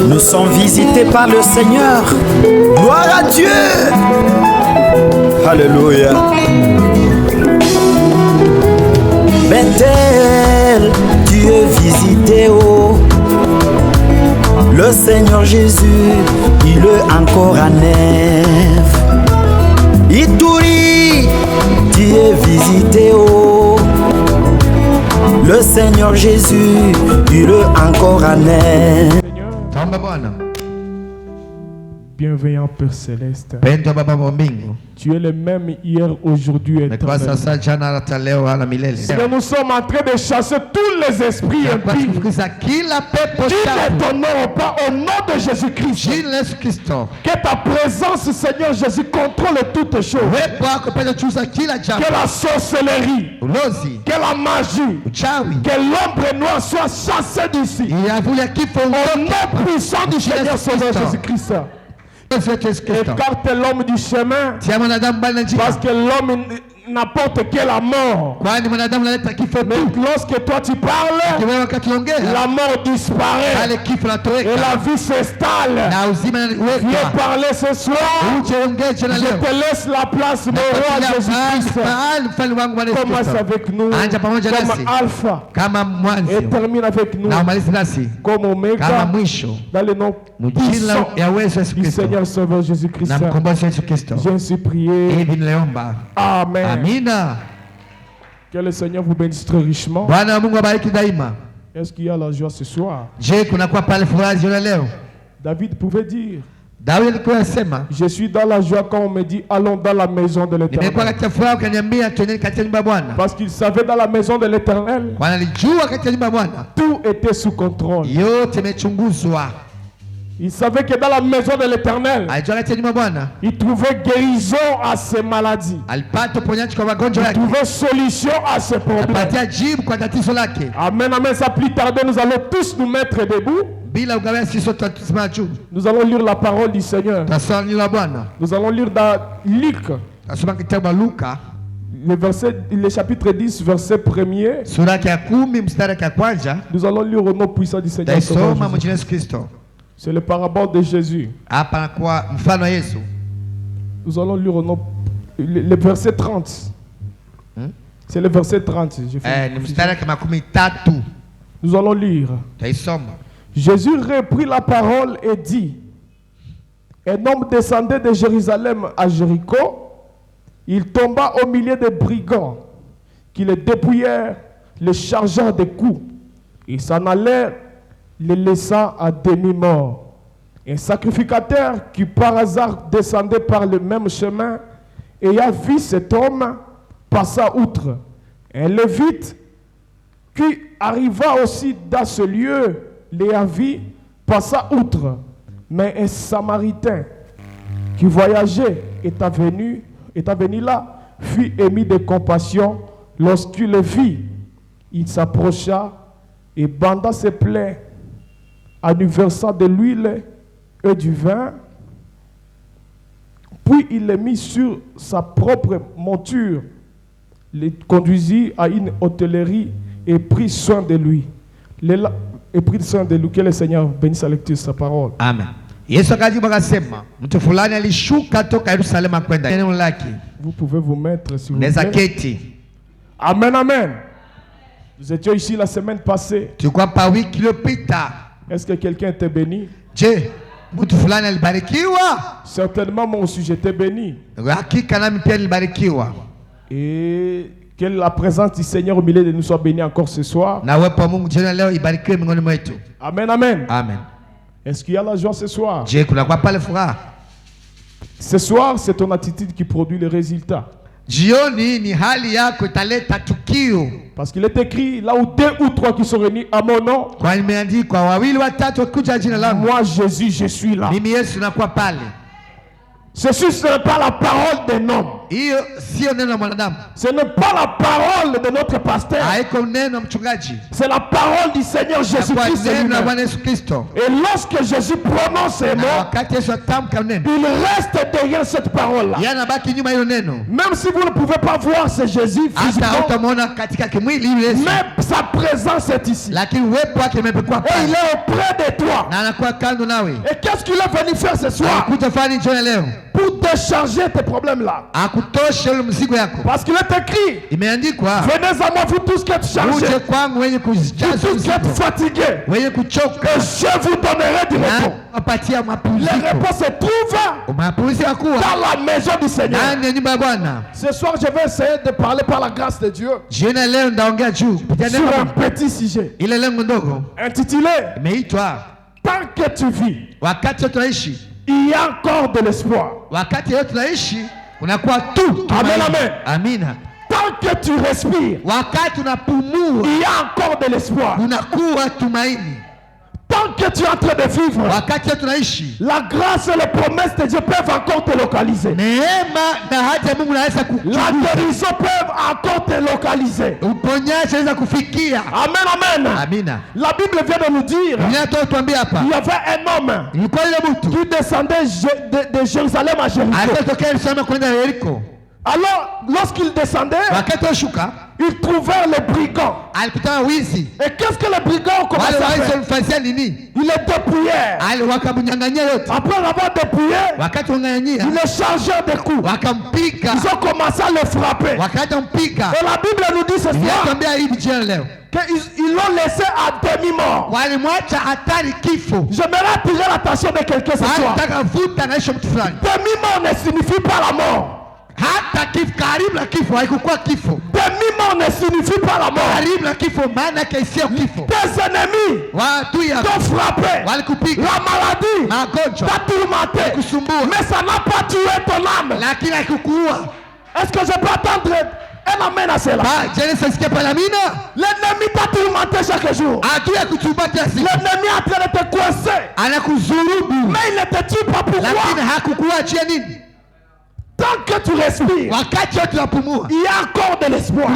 Nous sommes visités par le Seigneur. Gloire à Dieu. Alléluia. Bethel, tu es visité, oh. Le Seigneur Jésus, il est encore à neuf. Ituri, tu es visité, oh. Le Seigneur Jésus, il est encore à neuf. Bienveillant Père Céleste, tu es le même hier, aujourd'hui et éternellement. Seigneur, nous sommes en train de chasser tous les esprits impies qui ne t'honorent pas au nom de Jésus-Christ. Que ta présence, Seigneur Jésus, contrôle toutes choses. Que la sorcellerie, que la magie, que l'ombre noire soit chassée d'ici. Au nom puissant du Seigneur Sauveur Jésus-Christ. Écarte l'homme du chemin, parce que l'homme n'apporte que la mort. Mais lorsque toi tu parles, la mort disparaît et la vie s'installe. Viens parler ce soir. Je te laisse la place, mon roi Jésus-Christ. Commence avec nous comme Alpha et termine avec nous comme Omega, dans le nom puissant du Seigneur Sauveur Jésus-Christ. J'ai ainsi prié. Amen. Amina. Que le Seigneur vous bénisse très richement. Est-ce qu'il y a la joie ce soir? David pouvait dire: je suis dans la joie quand on me dit allons dans la maison de l'Éternel. Parce qu'il savait dans la maison de l'Éternel, tout était sous contrôle. Il savait que dans la maison de l'Éternel, il trouvait guérison à ses maladies. Il trouvait solution à ses problèmes. Amen, amen. Ça plus tarder, nous allons tous nous mettre debout. Nous allons lire la parole du Seigneur. Nous allons lire dans Luc, le chapitre 10, verset 1er. Nous allons lire au nom puissant du Seigneur. C'est le parabole de Jésus. Nous allons lire au nom, le verset 30. C'est le verset 30. Nous allons lire. Jésus reprit la parole et dit: un homme descendait de Jérusalem à Jéricho. Il tomba au milieu des brigands qui le dépouillèrent, le chargeant de coups. Ils s'en allèrent, les laissant à demi-mort. Un sacrificateur qui par hasard descendait par le même chemin, ayant vu cet homme, passa outre. Un lévite qui arriva aussi dans ce lieu, l'ayant vu, passa outre. Mais un samaritain qui voyageait étant venu là, fut émis de compassion. Lorsqu'il le vit, il s'approcha et banda ses plaies en lui versant de l'huile et du vin. Puis il le mit sur sa propre monture, le conduisit à une hôtellerie et prit soin de lui. Que le Seigneur bénisse la lecture de sa parole. Amen. Vous pouvez vous mettre si vous voulez. Amen, amen. Nous étions ici la semaine passée. Est-ce que quelqu'un était béni? Certainement mon sujet était béni. Et que la présence du Seigneur au milieu de nous soit bénie encore ce soir. Amen, amen. Amen. Est-ce qu'il y a la joie ce soir? Ce soir, c'est ton attitude qui produit le résultat. Parce qu'il est écrit là où 2 ou 3 qui sont réunis à mon nom. Moi Jésus, je suis là. Ceci ce n'est pas la parole d'un homme. Ce n'est pas la parole de notre pasteur. C'est la parole du Seigneur Jésus-Christ. Et lorsque Jésus prononce ces mots, il reste derrière cette parole-là. Même si vous ne pouvez pas voir ce Jésus physiquement, mais sa présence est ici. Et il est auprès de toi. Et qu'est-ce qu'il est venu faire ce soir? Pour décharger tes problèmes là. Parce qu'il est écrit. Venez à moi vous tous qui êtes chargés. Vous tous qui êtes fatigués. Et je vous donnerai du repos. Les réponses se trouvent dans la maison du Seigneur. Ce soir je vais essayer de parler par la grâce de Dieu sur un petit sujet intitulé Tant que tu vis, il y a encore de l'espoir. Amen, amen. Tant que tu respires, il y a encore de l'espoir. Tant que tu es en train de vivre, la grâce et les promesses de Dieu peuvent encore te localiser. La guérison peut encore te localiser. Amen, amen. La Bible vient de nous dire il y avait un homme qui descendait de Jérusalem à Jéricho. Alors, lorsqu'il descendait, ils trouvèrent les brigands. Et qu'est-ce que les brigands ont commencé à faire? Ils les dépouillèrent. Après avoir dépouillé, ils les chargèrent de coups. Ils ont commencé à les frapper. Et la Bible nous dit ce soir qu'ils l'ont laissé à demi-mort. J'aimerais attirer l'attention de quelqu'un ce soir. Demi-mort ne signifie pas la mort. Demi-mort ne signifie pas la mort. Tes ennemis t'ont frappé. La maladie t'a tourmenté. Mais ça n'a pas tué ton âme. Est-ce que je peux attendre un amen à cela? L'ennemi t'a tourmenté chaque jour. L'ennemi est en train de te coincer. Mais il ne te tue pas. Pourquoi? Tant que tu respires, il y a encore de l'espoir.